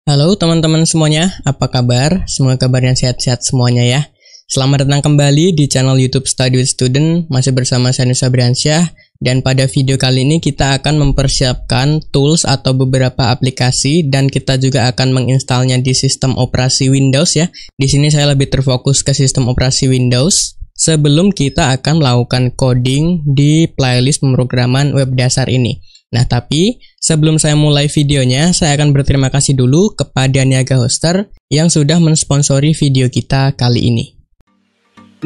Halo teman-teman semuanya, apa kabar? Semoga kabarnya sehat-sehat semuanya ya. Selamat datang kembali di channel YouTube Study with Student, masih bersama saya Nusa Briansyah. Dan pada video kali ini kita akan mempersiapkan tools atau beberapa aplikasi dan kita juga akan menginstalnya di sistem operasi Windows ya. Di sini saya lebih terfokus ke sistem operasi Windows. Sebelum kita akan melakukan coding di playlist pemrograman web dasar ini. Nah, tapi sebelum saya mulai videonya, saya akan berterima kasih dulu kepada Niaga Hoster yang sudah mensponsori video kita kali ini.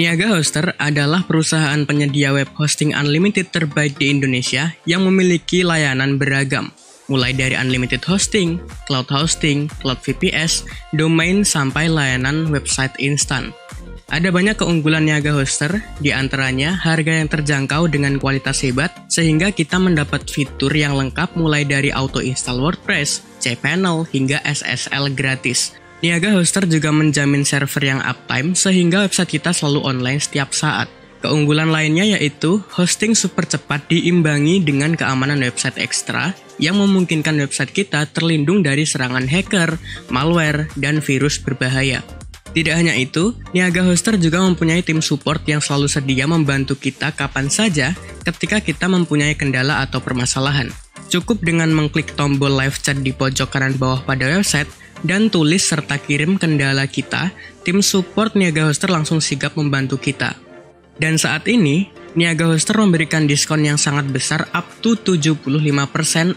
Niaga Hoster adalah perusahaan penyedia web hosting unlimited terbaik di Indonesia yang memiliki layanan beragam, mulai dari unlimited hosting, cloud VPS, domain, sampai layanan website instan. Ada banyak keunggulan Niaga Hoster, di antaranya harga yang terjangkau dengan kualitas hebat, sehingga kita mendapat fitur yang lengkap mulai dari auto install WordPress, cPanel, hingga SSL gratis. Niaga Hoster juga menjamin server yang uptime, sehingga website kita selalu online setiap saat. Keunggulan lainnya yaitu hosting super cepat diimbangi dengan keamanan website ekstra, yang memungkinkan website kita terlindung dari serangan hacker, malware, dan virus berbahaya. Tidak hanya itu, Niaga Hoster juga mempunyai tim support yang selalu sedia membantu kita kapan saja ketika kita mempunyai kendala atau permasalahan. Cukup dengan mengklik tombol live chat di pojok kanan bawah pada website dan tulis serta kirim kendala kita, tim support Niaga Hoster langsung sigap membantu kita. Dan saat ini, Niaga Hoster memberikan diskon yang sangat besar up to 75%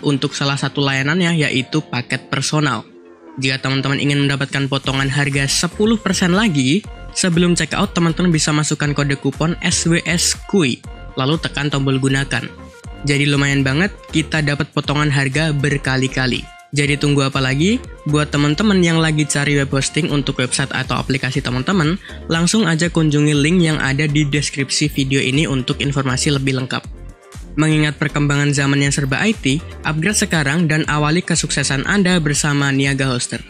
untuk salah satu layanannya, yaitu paket personal. Jika teman-teman ingin mendapatkan potongan harga 10% lagi, sebelum checkout teman-teman bisa masukkan kode kupon SWSKUI, lalu tekan tombol gunakan. Jadi lumayan banget, kita dapat potongan harga berkali-kali. Jadi tunggu apa lagi? Buat teman-teman yang lagi cari web hosting untuk website atau aplikasi teman-teman, langsung aja kunjungi link yang ada di deskripsi video ini untuk informasi lebih lengkap. Mengingat perkembangan zaman yang serba IT, upgrade sekarang dan awali kesuksesan Anda bersama Niaga Hoster.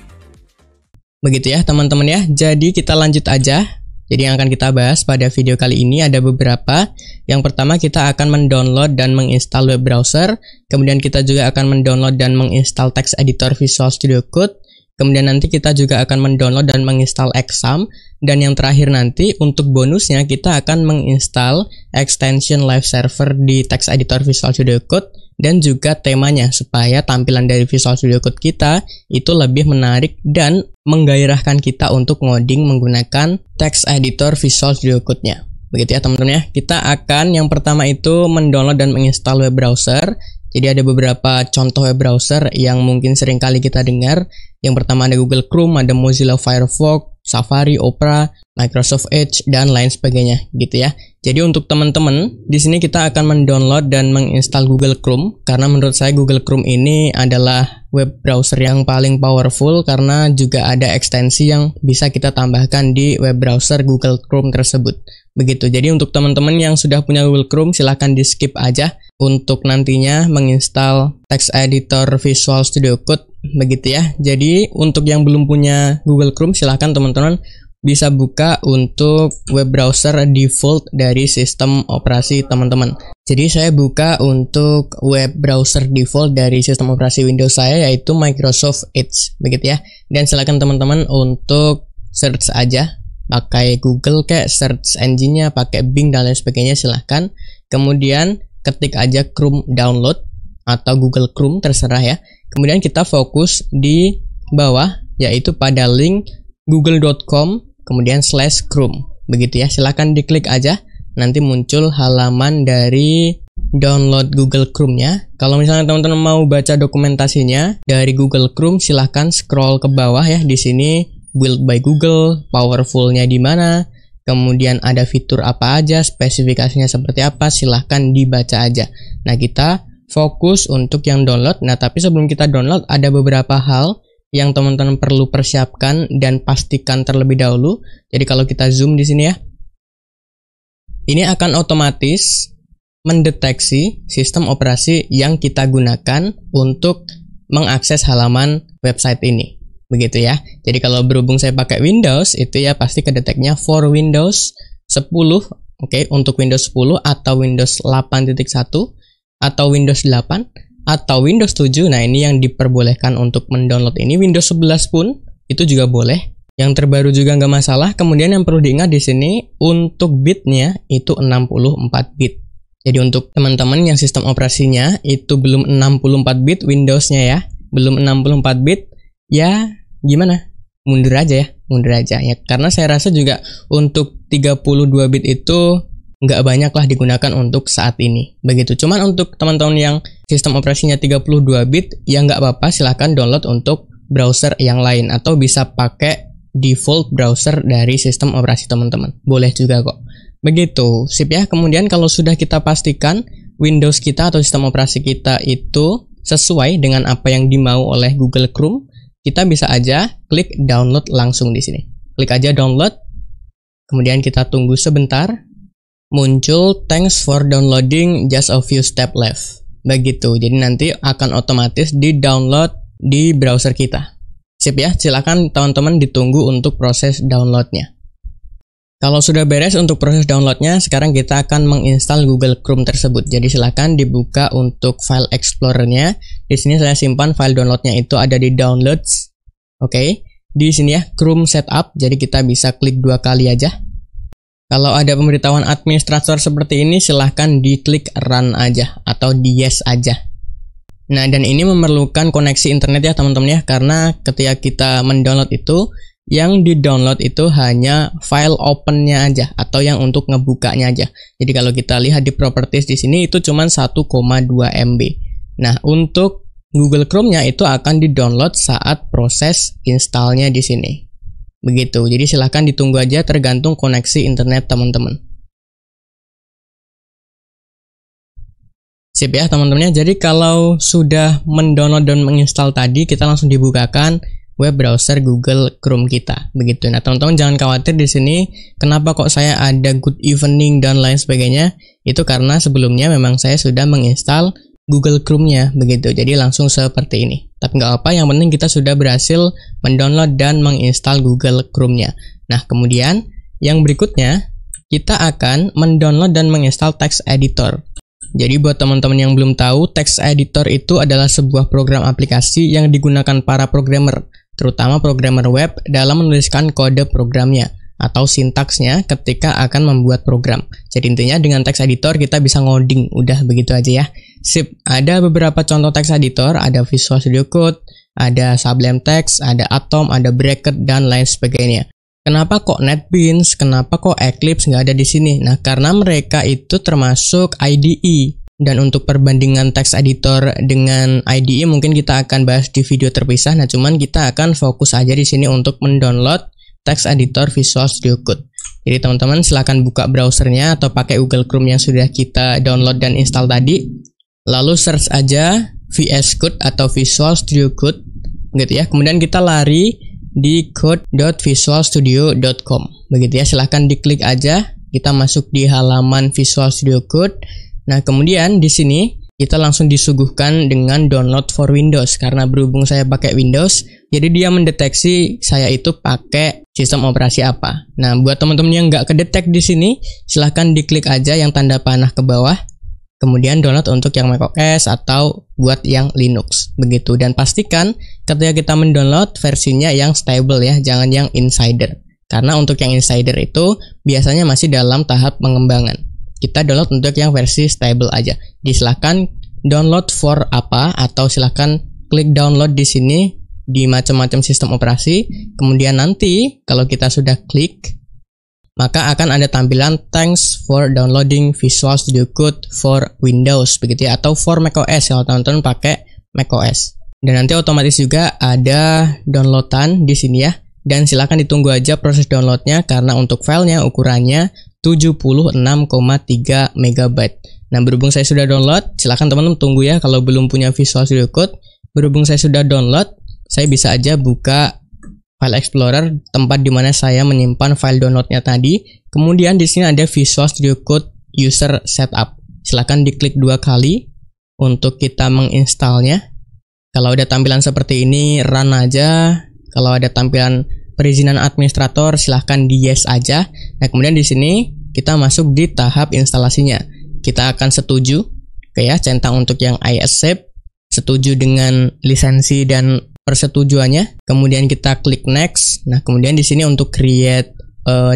Begitu ya teman-teman ya, jadi kita lanjut aja. Jadi yang akan kita bahas pada video kali ini ada beberapa. Yang pertama kita akan mendownload dan menginstal web browser. Kemudian kita juga akan mendownload dan menginstal text editor Visual Studio Code. Kemudian nanti kita juga akan mendownload dan menginstal Xampp. Dan yang terakhir nanti untuk bonusnya kita akan menginstal extension live server di text editor Visual Studio Code dan juga temanya supaya tampilan dari Visual Studio Code kita itu lebih menarik dan menggairahkan kita untuk ngoding menggunakan text editor Visual Studio Code-nya. Begitu ya teman-teman ya. Kita akan yang pertama itu mendownload dan menginstal web browser. Jadi ada beberapa contoh web browser yang mungkin sering kali kita dengar. Yang pertama ada Google Chrome, ada Mozilla Firefox, Safari, Opera, Microsoft Edge, dan lain sebagainya gitu ya. Jadi untuk teman-teman, di sini kita akan mendownload dan menginstal Google Chrome karena menurut saya Google Chrome ini adalah web browser yang paling powerful karena juga ada ekstensi yang bisa kita tambahkan di web browser Google Chrome tersebut. Begitu. Jadi untuk teman-teman yang sudah punya Google Chrome silahkan di skip aja untuk nantinya menginstal text editor Visual Studio Code. Begitu ya. Jadi untuk yang belum punya Google Chrome silahkan teman-teman bisa buka untuk web browser default dari sistem operasi teman-teman. Jadi saya buka untuk web browser default dari sistem operasi Windows saya yaitu Microsoft Edge. Begitu ya. Dan silakan teman-teman untuk search aja pakai Google kayak search engine-nya, pakai Bing dan lain sebagainya silahkan. Kemudian ketik aja Chrome download atau Google Chrome terserah ya. Kemudian kita fokus di bawah yaitu pada link google.com kemudian /Chrome. Begitu ya, silahkan diklik aja. Nanti muncul halaman dari download Google Chrome-nya. Kalau misalnya teman-teman mau baca dokumentasinya dari Google Chrome, silahkan scroll ke bawah ya. Di sini build by Google, powerful-nya di mana, kemudian ada fitur apa aja, spesifikasinya seperti apa, silahkan dibaca aja. Nah, kita fokus untuk yang download. Nah, tapi sebelum kita download ada beberapa hal yang teman-teman perlu persiapkan dan pastikan terlebih dahulu. Jadi kalau kita zoom di sini ya, ini akan otomatis mendeteksi sistem operasi yang kita gunakan untuk mengakses halaman website ini. Begitu ya. Jadi kalau berhubung saya pakai Windows itu ya pasti kedeteknya for Windows 10, oke, untuk Windows 10 atau Windows 8.1 atau Windows 8 atau Windows 7. Nah, ini yang diperbolehkan untuk mendownload ini. Windows 11 pun itu juga boleh. Yang terbaru juga nggak masalah. Kemudian yang perlu diingat di sini untuk bitnya itu 64 bit. Jadi untuk teman-teman yang sistem operasinya itu belum 64 bit Windows-nya ya, belum 64 bit, ya gimana? Mundur aja ya. Karena saya rasa juga untuk 32 bit itu nggak banyak lah digunakan untuk saat ini. Begitu. Cuman untuk teman-teman yang sistem operasinya 32 bit, ya nggak apa-apa, silahkan download untuk browser yang lain atau bisa pakai default browser dari sistem operasi teman-teman. Boleh juga kok. Begitu, sip ya. Kemudian kalau sudah kita pastikan Windows kita atau sistem operasi kita itu sesuai dengan apa yang dimau oleh Google Chrome, kita bisa aja klik download langsung di sini. Klik aja download, kemudian kita tunggu sebentar. Muncul thanks for downloading, just a few step left. Begitu, jadi nanti akan otomatis di-download di browser kita. Sip ya, silakan teman-teman ditunggu untuk proses downloadnya. Kalau sudah beres untuk proses downloadnya, sekarang kita akan menginstal Google Chrome tersebut. Jadi silakan dibuka untuk file Explorer-nya. Di sini saya simpan file downloadnya itu ada di Downloads. Oke, di sini ya Chrome Setup. Jadi kita bisa klik 2 kali aja. Kalau ada pemberitahuan administrator seperti ini, silahkan diklik Run aja atau di Yes aja. Nah, dan ini memerlukan koneksi internet ya teman-teman ya, karena ketika kita mendownload itu, yang di-download itu hanya file open-nya aja atau yang untuk ngebukanya aja. Jadi kalau kita lihat di properties di sini itu cuma 1,2 MB. Nah, untuk Google Chrome-nya itu akan di-download saat proses installnya di sini. Begitu. Jadi silahkan ditunggu aja tergantung koneksi internet teman-teman. Sip ya teman-temannya. Jadi kalau sudah mendownload dan menginstal tadi, kita langsung dibukakan web browser Google Chrome kita. Begitu. Nah, teman-teman jangan khawatir di sini kenapa kok saya ada good evening dan lain sebagainya. Itu karena sebelumnya memang saya sudah menginstal Google Chrome-nya. Begitu. Jadi langsung seperti ini. Tapi nggak apa, yang penting kita sudah berhasil mendownload dan menginstal Google Chrome-nya. Nah, kemudian yang berikutnya kita akan mendownload dan menginstal text editor. Jadi buat teman-teman yang belum tahu, text editor itu adalah sebuah program aplikasi yang digunakan para programmer, terutama programmer web dalam menuliskan kode programnya atau sintaksnya ketika akan membuat program. Jadi intinya dengan text editor kita bisa ngoding, udah begitu aja ya. Sip, ada beberapa contoh text editor, ada Visual Studio Code, ada Sublime Text, ada Atom, ada Bracket, dan lain sebagainya. Kenapa kok NetBeans, kenapa kok Eclipse nggak ada di sini? Nah, karena mereka itu termasuk IDE. Dan untuk perbandingan text editor dengan IDE mungkin kita akan bahas di video terpisah. Nah, cuman kita akan fokus aja di sini untuk mendownload text editor Visual Studio Code. Jadi teman-teman silahkan buka browsernya atau pakai Google Chrome yang sudah kita download dan install tadi. Lalu search aja VS Code atau Visual Studio Code, gitu ya. Kemudian kita lari di code.visualstudio.com. Begitu ya, silahkan diklik aja. Kita masuk di halaman Visual Studio Code. Nah, kemudian di sini kita langsung disuguhkan dengan download for Windows. Karena berhubung saya pakai Windows, jadi dia mendeteksi saya itu pakai sistem operasi apa. Nah, buat teman-teman yang nggak kedetek di sini, silahkan diklik aja yang tanda panah ke bawah. Kemudian download untuk yang macOS atau buat yang Linux. Begitu. Dan pastikan ketika kita mendownload versinya yang stable ya, jangan yang insider. Karena untuk yang insider itu biasanya masih dalam tahap pengembangan. Kita download untuk yang versi stable aja. Silahkan download for apa atau silahkan klik download di sini di macam-macam sistem operasi. Kemudian nanti kalau kita sudah klik, maka akan ada tampilan thanks for downloading Visual Studio Code for Windows begitu ya, atau for macOS kalau teman-teman pakai macOS. Dan nanti otomatis juga ada downloadan di sini ya. Dan silahkan ditunggu aja proses downloadnya karena untuk filenya ukurannya 76,3 MB. Nah, berhubung saya sudah download, silahkan teman-teman tunggu ya kalau belum punya Visual Studio Code. Berhubung saya sudah download, saya bisa aja buka File Explorer, tempat di mana saya menyimpan file downloadnya tadi. Kemudian di sini ada Visual Studio Code User Setup. Silahkan diklik 2 kali untuk kita menginstalnya. Kalau ada tampilan seperti ini, run aja. Kalau ada tampilan perizinan administrator, silahkan di yes aja. Nah, kemudian di sini kita masuk di tahap instalasinya. Kita akan setuju, oke ya, centang untuk yang I accept. setuju dengan lisensi dan persetujuannya. Kemudian kita klik next. Nah, kemudian di sini untuk create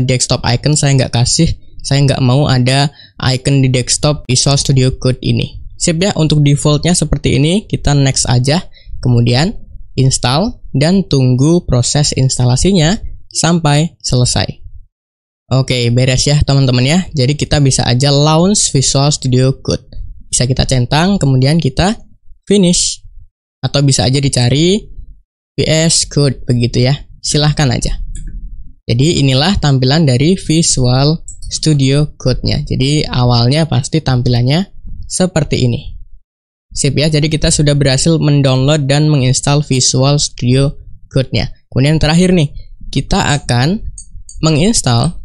desktop icon saya nggak kasih. Saya nggak mau ada icon di desktop Visual Studio Code ini. Sip ya, untuk defaultnya seperti ini. Kita next aja. Kemudian install dan tunggu proses instalasinya sampai selesai. Oke, beres ya teman-teman ya. Jadi kita bisa aja launch Visual Studio Code. Bisa kita centang, kemudian kita finish. Atau bisa aja dicari VS Code begitu ya. Silahkan aja. Jadi inilah tampilan dari Visual Studio Code-nya. Jadi awalnya pasti tampilannya seperti ini. Sip ya, jadi kita sudah berhasil mendownload dan menginstal Visual Studio Code-nya. Kemudian terakhir nih, kita akan menginstal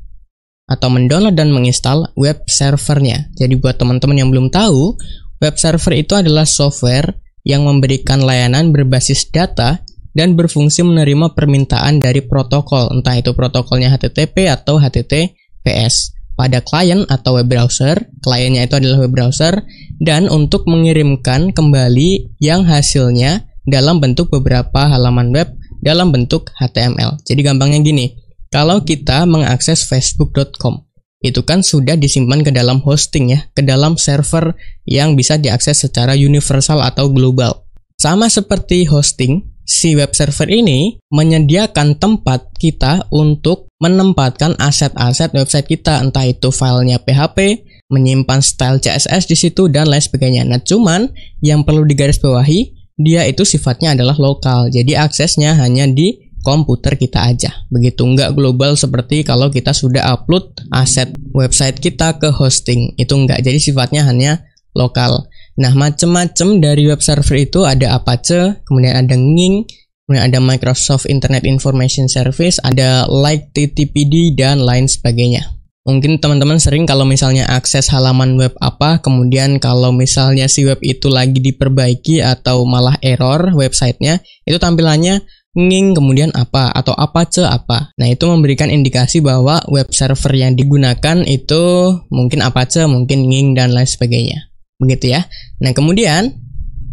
atau mendownload dan menginstal web servernya. Jadi buat teman-teman yang belum tahu, web server itu adalah software yang memberikan layanan berbasis data dan berfungsi menerima permintaan dari protokol, entah itu protokolnya HTTP atau HTTPS, pada klien atau web browser. Kliennya itu adalah web browser, dan untuk mengirimkan kembali yang hasilnya dalam bentuk beberapa halaman web dalam bentuk HTML. Jadi gampangnya gini, kalau kita mengakses facebook.com, itu kan sudah disimpan ke dalam hosting ya, ke dalam server yang bisa diakses secara universal atau global. Sama seperti hosting, si web server ini menyediakan tempat kita untuk menempatkan aset-aset website kita, entah itu filenya PHP, menyimpan style CSS di situ dan lain sebagainya. Nah, cuman yang perlu digarisbawahi, dia itu sifatnya adalah lokal. Jadi aksesnya hanya di komputer kita aja. Begitu, nggak global seperti kalau kita sudah upload aset website kita ke hosting. Itu nggak. Jadi sifatnya hanya lokal. Nah, macam-macam dari web server itu ada Apache, kemudian ada Nging, kemudian ada Microsoft Internet Information Service, ada Like TTPD, dan lain sebagainya. Mungkin teman-teman sering kalau misalnya akses halaman web apa, kemudian kalau misalnya si web itu lagi diperbaiki atau malah error websitenya, itu tampilannya Nging kemudian apa atau Apache apa. Nah, itu memberikan indikasi bahwa web server yang digunakan itu mungkin Apache, mungkin Nging, dan lain sebagainya. Begitu ya. Nah, kemudian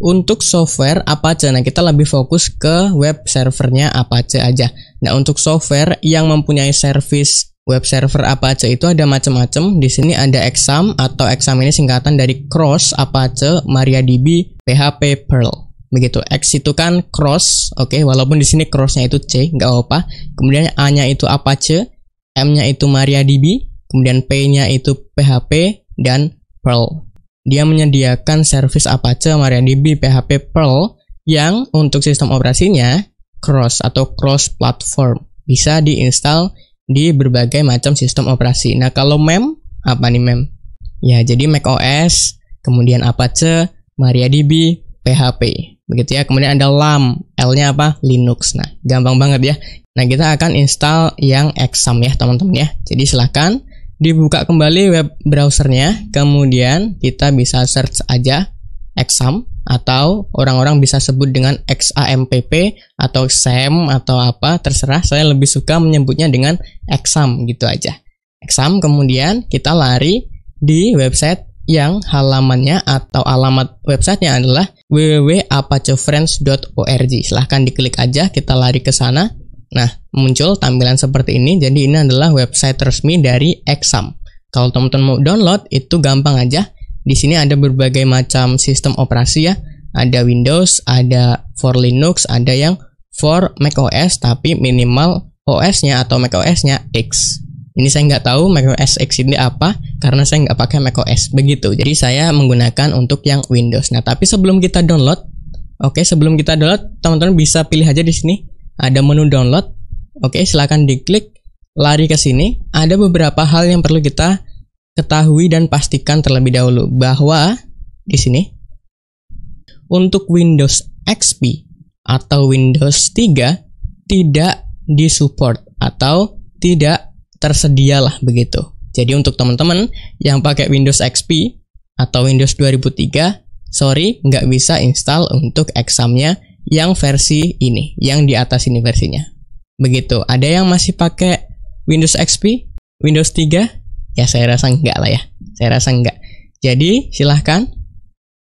untuk software Apache, nah kita lebih fokus ke web servernya Apache aja. Nah, untuk software yang mempunyai service web server Apache itu ada macam-macam. Di sini ada Exam, atau Exam ini singkatan dari Cross, Apache, MariaDB, PHP, Perl. Begitu. X itu kan cross, oke, walaupun di sini crossnya itu C, nggak apa. Kemudian A-nya itu Apache, M-nya itu MariaDB, kemudian P-nya itu PHP, dan Perl. Dia menyediakan service Apache, MariaDB, PHP, Perl yang untuk sistem operasinya cross atau cross platform. Bisa diinstal di berbagai macam sistem operasi. Nah, kalau MEM, apa nih MEM? Ya, jadi macOS, kemudian Apache, MariaDB, PHP. Begitu ya. Kemudian ada LAM, L-nya apa? Linux. Nah, gampang banget ya. Nah, kita akan install yang Exam ya, teman-teman ya. Jadi silahkan dibuka kembali web browsernya, kemudian kita bisa search aja Exam, atau orang-orang bisa sebut dengan XAMPP atau XAM atau apa, terserah. Saya lebih suka menyebutnya dengan Exam gitu aja. Exam, kemudian kita lari di website yang halamannya atau alamat websitenya adalah www.apachefriends.org. Silahkan diklik aja, kita lari ke sana. Nah, muncul tampilan seperti ini. Jadi ini adalah website resmi dari Exam. Kalau teman-teman mau download, itu gampang aja. Di sini ada berbagai macam sistem operasi ya. Ada Windows, ada for Linux, ada yang for macOS, tapi minimal OS-nya atau macOS-nya X. Ini saya nggak tahu macOS X ini apa, karena saya nggak pakai macOS. Begitu. Jadi saya menggunakan untuk yang Windows. Nah, tapi sebelum kita download, sebelum kita download, teman-teman bisa pilih aja di sini. Ada menu download. Silahkan diklik, lari ke sini. Ada beberapa hal yang perlu kita ketahui dan pastikan terlebih dahulu, bahwa di sini untuk Windows XP atau Windows 3 tidak disupport atau tidak tersedia lah begitu. Jadi untuk teman-teman yang pakai Windows XP atau Windows 2003, sorry, nggak bisa install untuk Examnya yang versi ini, yang di atas ini versinya. Begitu. Ada yang masih pakai Windows XP, Windows 3? Ya, saya rasa enggak lah ya. Saya rasa enggak. Jadi silahkan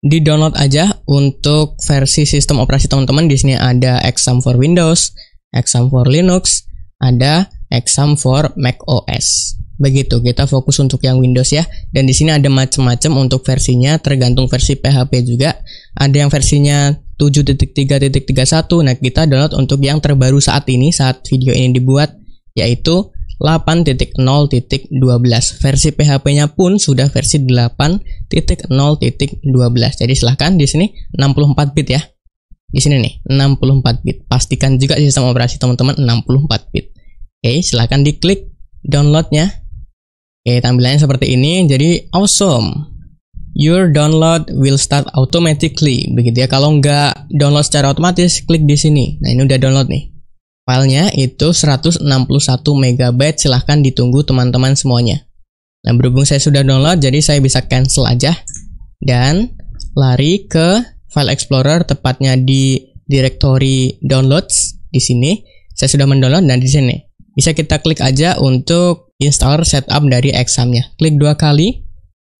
di-download aja untuk versi sistem operasi teman-teman. Di sini ada Exam for Windows, Exam for Linux, ada Exam for Mac OS. Begitu, kita fokus untuk yang Windows ya. Dan di sini ada macam-macam untuk versinya, tergantung versi PHP juga. Ada yang versinya 7.3.31. Nah, kita download untuk yang terbaru saat ini, saat video ini dibuat, yaitu 8.0.12. Versi PHP-nya pun sudah versi 8.0.12. Jadi silahkan di sini 64 bit ya. Di sini nih 64 bit. Pastikan juga sistem operasi teman-teman 64 bit. Oke, silahkan diklik downloadnya. Oke, tampilannya seperti ini. Jadi awesome. Your download will start automatically. Begitu ya. Kalau nggak download secara otomatis, klik di sini. Nah, ini udah download nih. Filenya itu 161 MB. Silahkan ditunggu teman-teman semuanya. Nah, berhubung saya sudah download, jadi saya bisa cancel aja dan lari ke File Explorer, tepatnya di directory downloads. Di sini saya sudah mendownload dan di sini bisa kita klik aja untuk installer setup dari examnya. Klik 2 kali.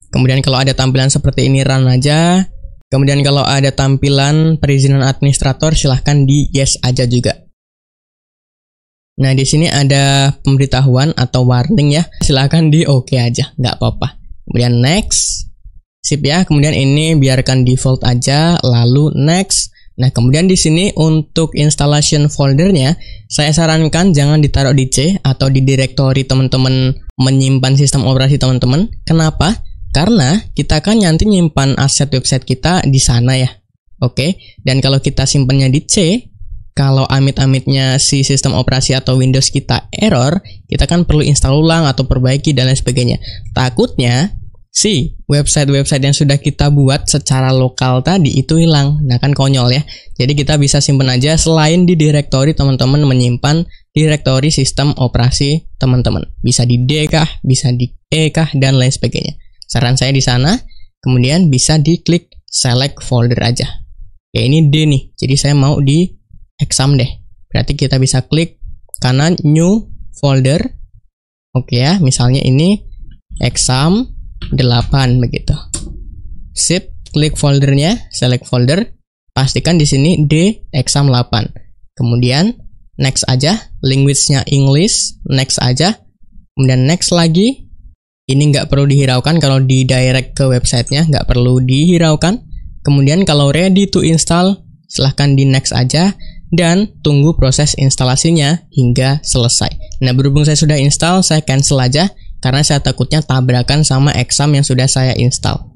Kemudian kalau ada tampilan seperti ini, run aja. Kemudian kalau ada tampilan perizinan administrator, silahkan di yes aja juga. Nah, di sini ada pemberitahuan atau warning ya. Silahkan di oke aja, nggak apa-apa. Kemudian next. Sip ya. Kemudian ini biarkan default aja, lalu next. Nah, kemudian di sini untuk installation foldernya, saya sarankan jangan ditaruh di C atau di directory teman-teman menyimpan sistem operasi teman-teman. Kenapa? Karena kita kan nanti nyimpan aset website kita di sana ya. Oke. Dan kalau kita simpannya di C, kalau amit-amitnya si sistem operasi atau Windows kita error, kita kan perlu install ulang atau perbaiki dan lain sebagainya. Takutnya si website-website yang sudah kita buat secara lokal tadi itu hilang. Nah, kan konyol ya. Jadi kita bisa simpan aja selain di directory teman-teman menyimpan directory sistem operasi teman-teman. Bisa di D kah, bisa di E kah, dan lain sebagainya. Saran saya di sana. Kemudian bisa diklik select folder aja. Ya, ini D nih. Jadi saya mau di exam deh. Berarti kita bisa klik kanan new folder. Oke ya, misalnya ini exam 8 begitu. Sip, klik foldernya, select folder. Pastikan di sini D exam 8. Kemudian next aja, language-nya English, next aja. Kemudian next lagi. Ini nggak perlu dihiraukan kalau di direct ke websitenya, nggak perlu dihiraukan. Kemudian kalau ready to install, silahkan di next aja. Dan tunggu proses instalasinya hingga selesai. Nah, berhubung saya sudah install, saya cancel aja karena saya takutnya tabrakan sama exam yang sudah saya install.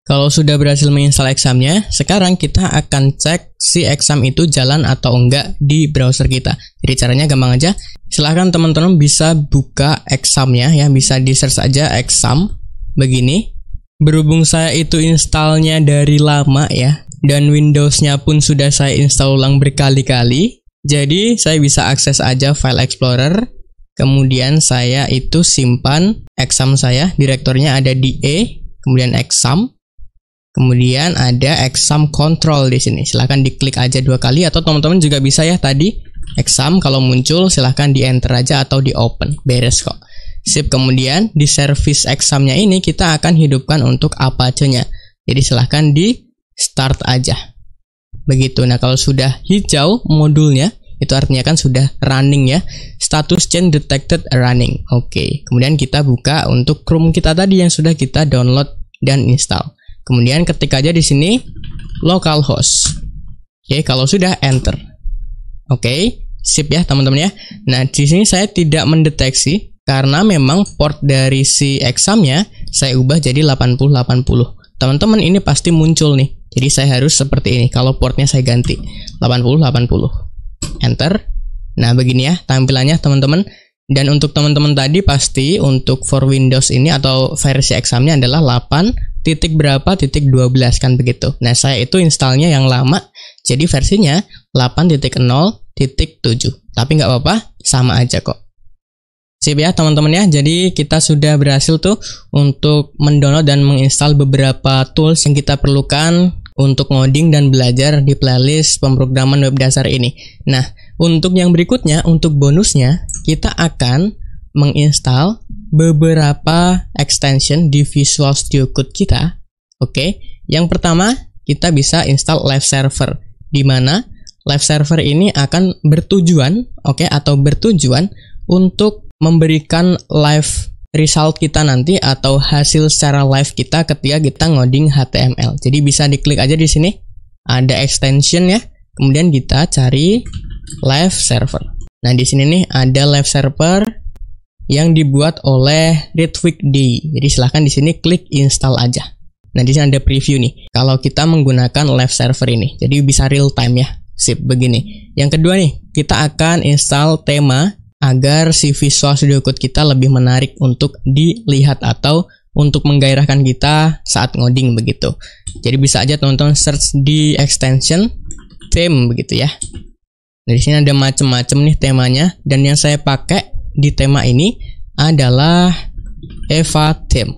Kalau sudah berhasil menginstal examnya, sekarang kita akan cek si exam itu jalan atau enggak di browser kita. Jadi caranya gampang aja. Silahkan teman-teman bisa buka examnya ya, bisa di search aja exam begini. Berhubung saya itu installnya dari lama ya, dan Windows-nya pun sudah saya install ulang berkali-kali. Jadi saya bisa akses aja File Explorer. Kemudian saya itu simpan exam saya. Direkturnya ada di E, kemudian exam. Kemudian ada exam control di sini. Silahkan diklik aja 2 kali atau teman-teman juga bisa ya tadi exam kalau muncul silahkan di enter aja atau di open. Beres kok. Sip, kemudian di service examnya ini kita akan hidupkan untuk Apache-nya. Jadi silahkan di start aja. Begitu. Nah, kalau sudah hijau modulnya, itu artinya kan sudah running ya. Status change detected running. Oke. Kemudian kita buka untuk Chrome kita tadi yang sudah kita download dan install. Kemudian ketik aja di sini localhost. Oke, kalau sudah enter. Oke, sip ya teman-teman ya. Nah, di sini saya tidak mendeteksi karena memang port dari si examnya saya ubah jadi 8080. Teman-teman ini pasti muncul nih. Jadi saya harus seperti ini. Kalau portnya saya ganti 8080. Enter. Nah, begini ya tampilannya teman-teman. Dan untuk teman-teman tadi pasti untuk for Windows ini atau versi examnya adalah 8.berapa.12 kan begitu. Nah, saya itu installnya yang lama. Jadi versinya 8.0.7. Tapi nggak apa-apa, sama aja kok. Sip ya teman-teman ya. Jadi kita sudah berhasil tuh untuk mendownload dan menginstal beberapa tools yang kita perlukan untuk ngoding dan belajar di playlist pemrograman web dasar ini. Nah, untuk yang berikutnya, untuk bonusnya, kita akan menginstal beberapa extension di Visual Studio Code kita Oke, yang pertama kita bisa install live server, di mana live server ini akan bertujuan, atau bertujuan untuk memberikan live result kita nanti atau hasil secara live kita ketika kita ngoding HTML. Jadi bisa diklik aja di sini, ada extension ya. Kemudian kita cari live server. Nah, di sini nih ada live server yang dibuat oleh RedWickD. Jadi silahkan di sini klik install aja. Nah, di sini ada preview nih. Kalau kita menggunakan live server ini, jadi bisa real time ya. Sip, begini. Yang kedua nih, kita akan install tema agar si Visual Studio Code kita lebih menarik untuk dilihat atau untuk menggairahkan kita saat ngoding begitu. Jadi bisa aja teman-teman search di extension theme begitu ya. Nah, di sini ada macam-macam nih temanya, dan yang saya pakai di tema ini adalah Eva Theme.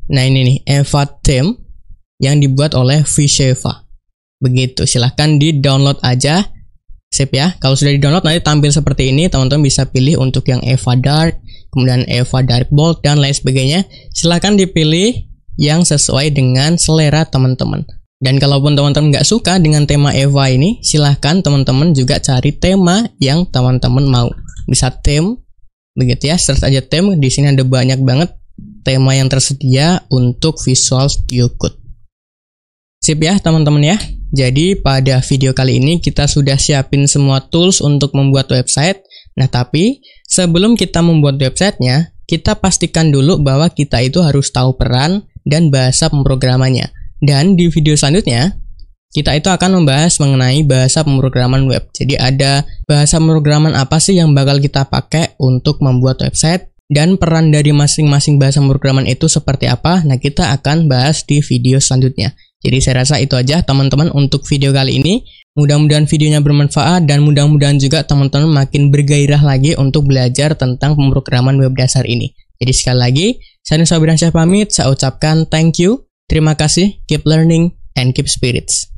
Nah, ini nih Eva Theme yang dibuat oleh Visheva. Begitu, silahkan di-download aja. Sip ya. Kalau sudah di-download nanti tampil seperti ini. Teman-teman bisa pilih untuk yang Eva Dark, kemudian Eva Dark Bold dan lain sebagainya. Silahkan dipilih yang sesuai dengan selera teman-teman. Dan kalaupun teman-teman nggak suka dengan tema Eva ini, silahkan teman-teman juga cari tema yang teman-teman mau. Bisa theme, begitu ya. Search aja theme. Di sini ada banyak banget tema yang tersedia untuk Visual Studio Code. Sip ya teman-teman ya. Jadi pada video kali ini kita sudah siapin semua tools untuk membuat website. Nah, tapi sebelum kita membuat websitenya, kita pastikan dulu bahwa kita itu harus tahu peran dan bahasa pemrogramannya. Dan di video selanjutnya, kita itu akan membahas mengenai bahasa pemrograman web. Jadi ada bahasa pemrograman apa sih yang bakal kita pakai untuk membuat website, dan peran dari masing-masing bahasa pemrograman itu seperti apa. Nah, kita akan bahas di video selanjutnya. Jadi saya rasa itu aja teman-teman untuk video kali ini. Mudah-mudahan videonya bermanfaat dan mudah-mudahan juga teman-teman makin bergairah lagi untuk belajar tentang pemrograman web dasar ini. Jadi sekali lagi, saya Nuswa Biransyah pamit, saya ucapkan thank you. Terima kasih, keep learning, and keep spirits.